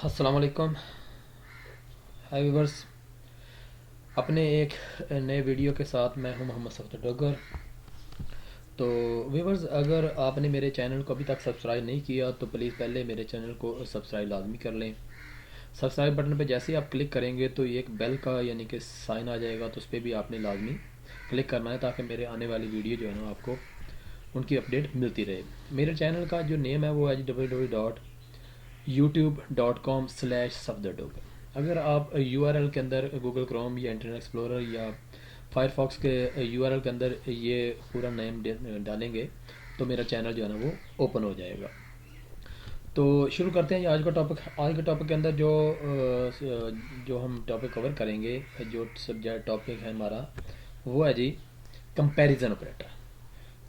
अस्सलाम वालेकुम। हाय व्यूवर्स, अपने एक नए वीडियो के साथ मैं हूं मोहम्मद सफ़दर डोगर। तो व्यूवर्स, अगर आपने मेरे चैनल को अभी तक सब्सक्राइब नहीं किया तो प्लीज़ पहले मेरे चैनल को सब्सक्राइब लाजमी कर लें। सब्सक्राइब बटन पे जैसे ही आप क्लिक करेंगे तो ये एक बेल का यानी कि साइन आ जाएगा, तो उस पर भी आपने लाजमी क्लिक करना है ताकि मेरे आने वाली वीडियो जो है ना आपको उनकी अपडेट मिलती रहे। मेरे चैनल का जो नेम है वो है www.youtube.com/सफदरडोगर। अगर आप यूआरएल के अंदर गूगल क्रोम या इंटरनेट एक्सप्लोरर या फायरफॉक्स के यूआरएल के अंदर ये पूरा नेम डालेंगे तो मेरा चैनल जो है ना वो ओपन हो जाएगा। तो शुरू करते हैं आज का टॉपिक। आज के टॉपिक के अंदर जो हम टॉपिक कवर करेंगे, जो सब्जेक्ट टॉपिक है हमारा, वो है जी कंपैरिजन ऑपरेटर।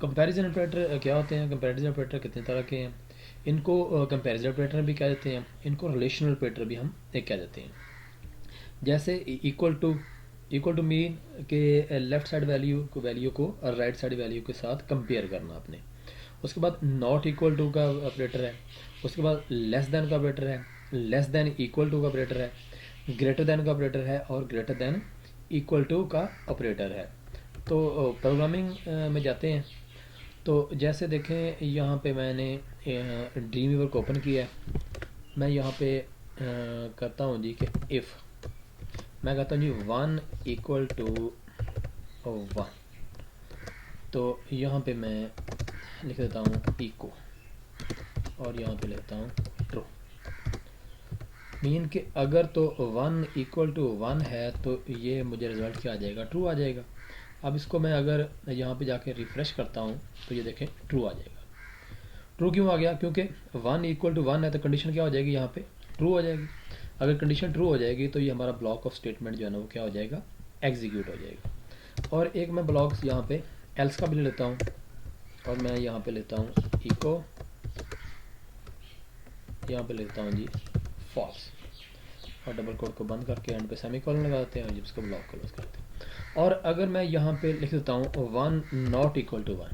कंपैरिजन ऑपरेटर क्या होते हैं? कंपैरिजन ऑपरेटर कितने तरह के हैं? इनको कंपैरिजन ऑपरेटर भी कह देते हैं, इनको रिलेशनल ऑपरेटर भी हम एक कह देते हैं। जैसे इक्वल टू मीन के लेफ्ट साइड वैल्यू को और राइट साइड वैल्यू के साथ कंपेयर करना आपने। उसके बाद नॉट इक्वल टू का ऑपरेटर है। उसके बाद लेस देन का ऑपरेटर है। लेस देन इक्वल टू का ऑपरेटर है। ग्रेटर देन का ऑपरेटर है और ग्रेटर देन इक्वल टू का ऑपरेटर है। तो प्रोग्रामिंग में जाते हैं। तो जैसे देखें, यहाँ पे मैंने ड्रीम वीवर को ओपन किया है। मैं यहाँ पे करता हूँ जी कि इफ़ मैं कहता हूँ जी 1 इक्वल टू 1, तो यहाँ पे मैं लिख देता हूँ इको और यहाँ पे लिखता हूँ ट्रू। मीन कि अगर तो 1 इक्वल टू 1 है तो ये मुझे रिज़ल्ट क्या आ जाएगा? ट्रू आ जाएगा। अब इसको मैं अगर यहाँ पे जाके रिफ़्रेश करता हूँ तो ये देखें ट्रू आ जाएगा। ट्रू क्यों आ गया? क्योंकि 1 इक्वल टू 1 है तो कंडीशन क्या हो जाएगी? यहाँ पे ट्रू हो जाएगी। अगर कंडीशन ट्रू हो जाएगी तो ये हमारा ब्लॉक ऑफ स्टेटमेंट जो है ना वो क्या हो जाएगा? एग्जीक्यूट हो जाएगा। और एक मैं ब्लॉक यहाँ पे एल्स का भी ले लेता हूँ और मैं यहाँ पे लेता हूँ इको, यहाँ पे लेता हूँ जी फॉल्स, और डबल कोड को बंद करके एंड पे सेमीकोलन लगाते हैं और जब इसको ब्लॉक क्लोज करते हैं। और अगर मैं यहाँ पे लिख देता हूँ 1 नॉट इक्वल टू 1,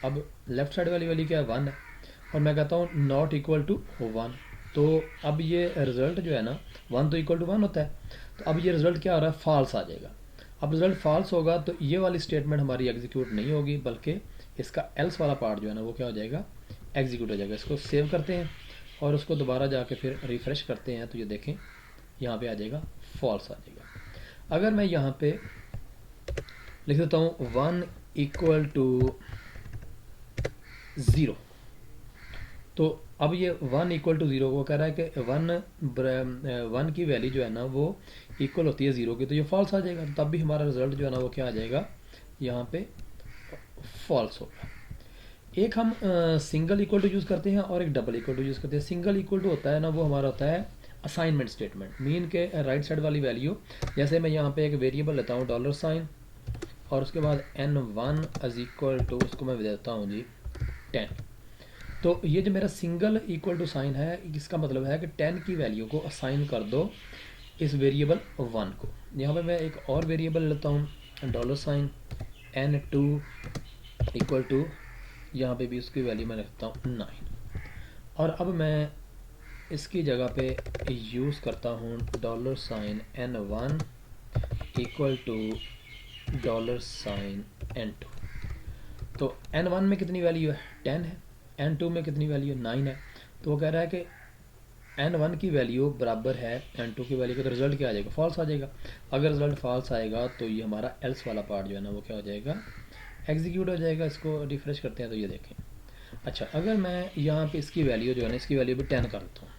अब लेफ्ट साइड वाली वैल्यू क्या है? 1 है, और मैं कहता हूँ नॉट इक्वल टू 1, तो अब ये रिज़ल्ट जो है ना 1 तो इक्वल टू 1 होता है, तो अब ये रिज़ल्ट क्या आ रहा है? फॉल्स आ जाएगा। अब रिज़ल्ट फॉल्स होगा तो ये वाली स्टेटमेंट हमारी एग्जीक्यूट नहीं होगी, बल्कि इसका एल्स वाला पार्ट जो है ना वो क्या हो जाएगा? एग्जीक्यूट हो जाएगा। इसको सेव करते हैं और उसको दोबारा जाके फिर रिफ़्रेश करते हैं तो ये देखें यहाँ पे आ जाएगा फॉल्स आ जाएगा। अगर मैं यहाँ पे लिख देता हूँ 1 इक्वल टू 0, तो अब ये 1 इक्वल टू 0 को कह रहा है कि 1 की वैल्यू जो है ना वो इक्वल होती है 0 की, तो ये फॉल्स आ जाएगा। तो तब भी हमारा रिजल्ट जो है ना वो क्या आ जाएगा? यहाँ पे फॉल्स होगा। एक हम सिंगल इक्वल टू यूज़ करते हैं और एक डबल इक्वल टू यूज़ करते हैं। सिंगल इक्वल टू होता है ना वो हमारा होता है असाइनमेंट स्टेटमेंट। मीन के राइट साइड वाली वैल्यू, जैसे मैं यहाँ पे एक वेरिएबल लेता हूँ $, और उसके बाद n1 इज इक्वल टू, उसको मैं देता हूँ जी 10। तो ये जो मेरा सिंगल इक्वल टू साइन है, इसका मतलब है कि 10 की वैल्यू को असाइन कर दो इस वेरिएबल 1 को। यहाँ पे मैं एक और वेरिएबल लेता हूँ $n2 इक्वल टू, यहाँ पे भी उसकी वैल्यू मैं रखता हूँ 9, और अब मैं इसकी जगह पे यूज़ करता हूँ $n1 इक्वल टू $n2। तो n1 में कितनी वैल्यू है? 10 है। n2 में कितनी वैल्यू? 9 है। तो वो कह रहा है कि n1 की वैल्यू बराबर है n2 की वैल्यू का, तो रिजल्ट क्या आ जाएगा? फॉल्स आ जाएगा। अगर रिजल्ट फॉल्स आएगा तो ये हमारा एल्स वाला पार्ट जो है ना वो क्या हो जाएगा? एग्जीक्यूट हो जाएगा। इसको रिफ्रेश करते हैं तो ये देखें। अच्छा, अगर मैं यहाँ पे इसकी वैल्यू जो है ना, इसकी वैल्यू भी 10 कर देता हूँ,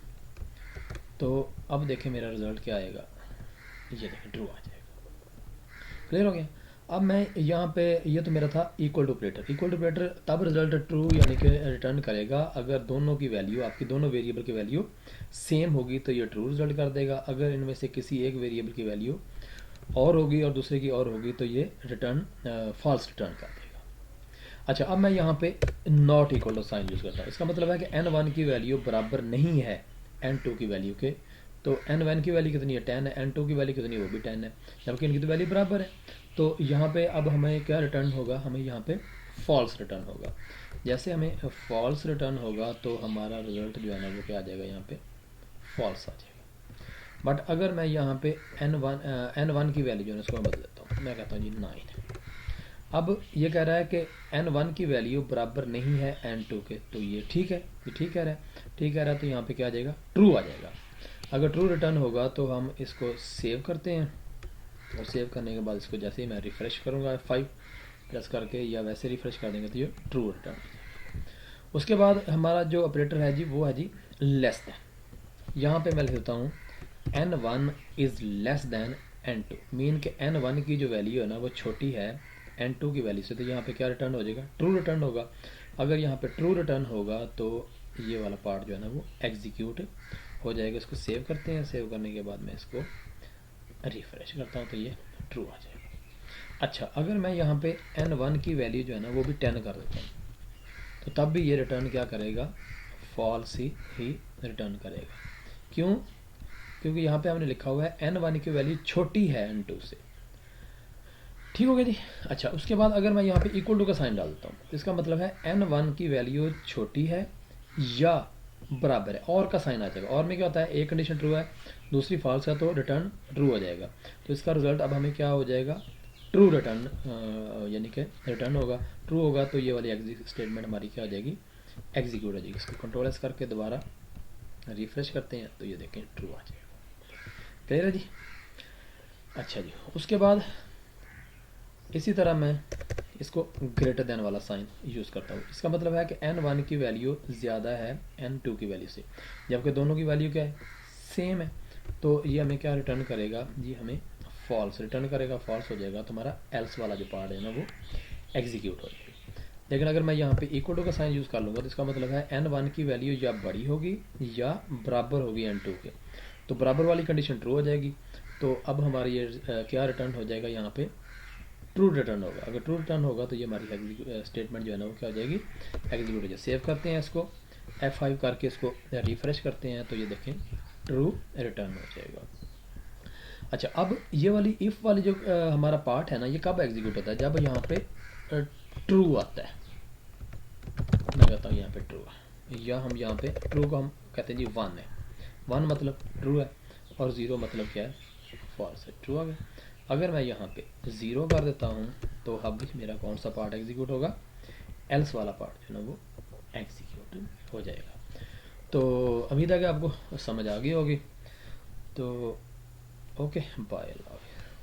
तो अब देखें मेरा रिजल्ट क्या आएगा? ये देखें ट्रू आ जाएगा। क्लियर हो गया? अब मैं यहाँ पे, ये तो मेरा था equal to operator. Equal to operator तब रिजल्ट ट्रू यानी कि रिटर्न करेगा अगर दोनों की वैल्यू, आपकी दोनों वेरिएबल की वैल्यू सेम होगी तो ये ट्रू रिजल्ट कर देगा। अगर इनमें से किसी एक वेरिएबल की वैल्यू और होगी और दूसरे की और होगी तो ये रिटर्न फॉल्स रिटर्न कर देगा। अच्छा, अब मैं यहाँ पे not equal to sign use करता हूँ। इसका मतलब है कि n1 की वैल्यू बराबर नहीं है n2 की वैल्यू के। तो n1 की वैल्यू कितनी है? 10 है। n2 की वैल्यू कितनी है? वो भी 10 है, जबकि इनकी तो वैल्यू बराबर है। तो यहाँ पे अब हमें क्या रिटर्न होगा? हमें यहाँ पे फॉल्स रिटर्न होगा। जैसे हमें फॉल्स रिटर्न होगा तो हमारा रिजल्ट जो है ना वो क्या आ जाएगा? यहाँ पे फॉल्स आ जाएगा। बट अगर मैं यहाँ पे n1 की वैल्यू जो है उसको मैं बदल देता हूँ, मैं कहता हूँ जी 9। अब ये कह रहा है कि n1 की वैल्यू बराबर नहीं है n2 के, तो ये ठीक है, ये ठीक कह रहा है, ठीक कह रहा है, तो यहाँ पे क्या आ जाएगा, ट्रू आ जाएगा। अगर ट्रू रिटर्न होगा तो हम इसको सेव करते हैं, और सेव करने के बाद इसको जैसे ही मैं रिफ़्रेश करूँगा F5 प्रेस करके, या वैसे रिफ़्रेश कर देंगे तो ये ट्रू रिटर्न हो जाएगा। उसके बाद हमारा जो ऑपरेटर है जी वो है जी लेस दैन। यहाँ पे मैं लिख देता हूँ n1 is less than n2, mean के n1 की जो वैल्यू है ना वो छोटी है n2 की वैल्यू से, तो यहाँ पे क्या रिटर्न हो जाएगा, ट्रू रिटर्न होगा। अगर यहाँ पे ट्रू रिटर्न होगा तो ये वाला पार्ट जो है ना वो एग्जीक्यूट हो जाएगा। इसको सेव करते हैं, सेव करने के बाद मैं इसको रिफ़्रेश करता हूँ तो ये ट्रू आ जाएगा। अच्छा, अगर मैं यहाँ पे n1 की वैल्यू जो है ना वो भी 10 कर देता हूँ, तो तब भी ये रिटर्न क्या करेगा, फॉल्स ही रिटर्न करेगा। क्यों? क्योंकि यहाँ पे हमने लिखा हुआ है n1 की वैल्यू छोटी है n2 से। ठीक हो गया जी। अच्छा, उसके बाद अगर मैं यहाँ पे इक्वल टू का साइन डाल देता हूँ, तो इसका मतलब है n1 की वैल्यू छोटी है या बराबर है, और का साइन आ जाएगा। और में क्या होता है, एक कंडीशन ट्रू है, दूसरी फॉल्स है, तो रिटर्न ट्रू हो जाएगा। तो इसका रिजल्ट अब हमें क्या हो जाएगा, ट्रू रिटर्न, यानी कि रिटर्न होगा। ट्रू होगा तो ये वाली एग्जिट स्टेटमेंट हमारी क्या हो जाएगी, एग्जीक्यूट हो जाएगी। इसको कंट्रोल एस करके दोबारा रिफ्रेश करते हैं तो ये देखें ट्रू आ जाएगा। क्लियर है जी। अच्छा जी, उसके बाद इसी तरह मैं इसको ग्रेटर देन वाला साइन यूज़ करता हूँ। इसका मतलब है कि n1 की वैल्यू ज़्यादा है n2 की वैल्यू से, जबकि दोनों की वैल्यू क्या है, सेम है। तो ये हमें क्या रिटर्न करेगा जी, हमें फॉल्स रिटर्न करेगा। फॉल्स हो जाएगा तो हमारा एल्स वाला जो पार्ट है ना वो एग्जीक्यूट हो जाएगा। लेकिन अगर मैं यहाँ पे इक्वल टू का साइन यूज़ कर लूँगा तो इसका मतलब है n1 की वैल्यू या बड़ी होगी या बराबर होगी n2 के, तो बराबर वाली कंडीशन ट्रू हो जाएगी। तो अब हमारी ये क्या रिटर्न हो जाएगा, यहाँ पे ट्रू रिटर्न होगा। अगर ट्रू रिटर्न होगा तो ये हमारी स्टेटमेंट जो है ना वो क्या हो जाएगी, एग्जीक्यूट हो जाएगी। सेव करते हैं इसको, F5 करके इसको रिफ़्रेश करते हैं तो ये देखें ट्रू रिटर्न हो जाएगा। अच्छा, अब ये वाली इफ़ वाली जो हमारा पार्ट है ना, ये कब एग्जीक्यूट होता है, जब यहाँ पे ट्रू आता है। मैं कहता हूँ यहाँ पे ट्रू है, या हम यहाँ पे ट्रू को हम कहते हैं जी 1 है। 1 मतलब ट्रू है और 0 मतलब क्या है, फॉल्स है। ट्रू आ गया। अगर मैं यहाँ पे 0 कर देता हूँ तो अब मेरा कौन सा पार्ट एग्जीक्यूट होगा, एल्स वाला पार्ट जो है ना वो एग्जीक्यूट हो जाएगा। तो उम्मीद है कि आपको समझ आ गई होगी। तो ओके, बाय।